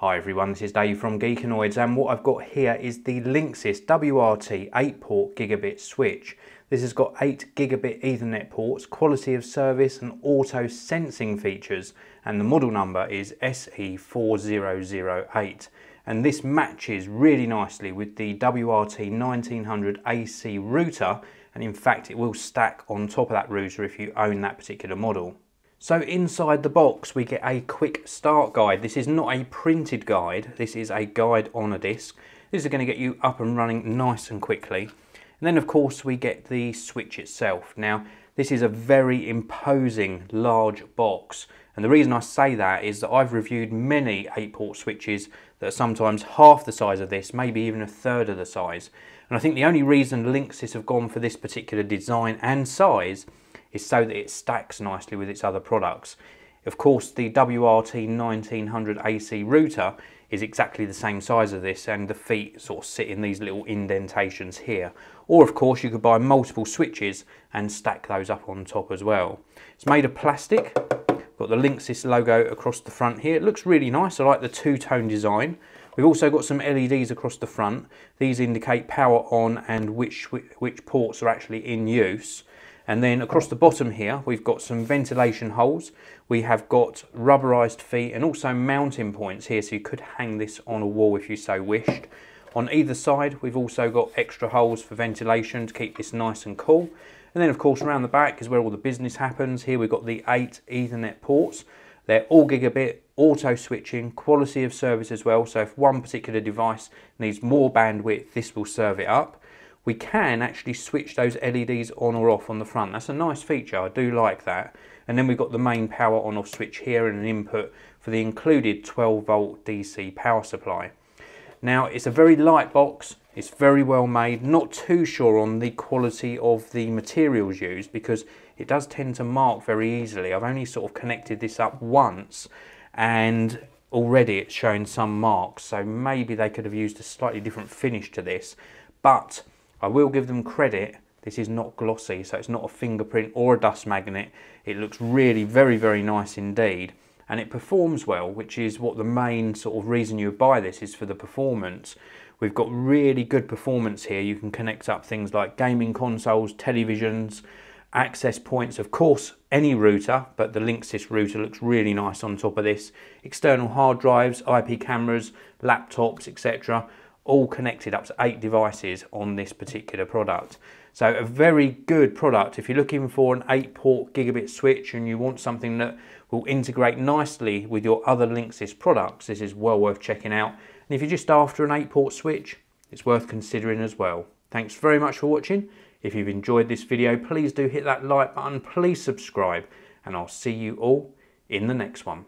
Hi everyone, this is Dave from Geekanoids, and what I've got here is the Linksys WRT 8-port gigabit switch. This has got 8 gigabit Ethernet ports, quality of service and auto sensing features, and the model number is SE4008. And this matches really nicely with the WRT 1900 AC router, and in fact it will stack on top of that router if you own that particular model. So inside the box we get a quick start guide. This is not a printed guide, this is a guide on a disc. This is going to get you up and running nice and quickly. And then of course we get the switch itself. Now this is a very imposing large box, and the reason I say that is that I've reviewed many 8-port switches that are sometimes half the size of this, maybe even a third of the size. And I think the only reason Linksys have gone for this particular design and size is so that it stacks nicely with its other products. Of course, the WRT 1900 AC router is exactly the same size as this, and the feet sort of sit in these little indentations here. Or of course you could buy multiple switches and stack those up on top as well. It's made of plastic, got the Linksys logo across the front here. It looks really nice, I like the two-tone design. We've also got some LEDs across the front. These indicate power on and which ports are actually in use. And then across the bottom here, we've got some ventilation holes. We have got rubberized feet and also mounting points here, so you could hang this on a wall if you so wished. On either side, we've also got extra holes for ventilation to keep this nice and cool. And then of course around the back is where all the business happens. Here we've got the 8 Ethernet ports. They're all gigabit, auto switching, quality of service as well. So if one particular device needs more bandwidth, this will serve it up. We can actually switch those LEDs on or off on the front. That's a nice feature, I do like that. And then we've got the main power on off switch here and an input for the included 12 volt DC power supply. Now it's a very light box, it's very well made, not too sure on the quality of the materials used because it does tend to mark very easily. I've only sort of connected this up once and already it's showing some marks, so maybe they could have used a slightly different finish to this, but I will give them credit, this is not glossy, so it's not a fingerprint or a dust magnet. It looks really very, very nice indeed, and it performs well, which is what the main sort of reason you would buy this is, for the performance. We've got really good performance here. You can connect up things like gaming consoles, televisions, access points, of course any router, but the Linksys router looks really nice on top of this. External hard drives, IP cameras, laptops, etc. all connected up to 8 devices on this particular product. So a very good product if you're looking for an 8-port gigabit switch and you want something that will integrate nicely with your other Linksys products. This is well worth checking out. And if you're just after an 8-port switch, it's worth considering as well. Thanks very much for watching. If you've enjoyed this video, please do hit that like button, please subscribe, and I'll see you all in the next one.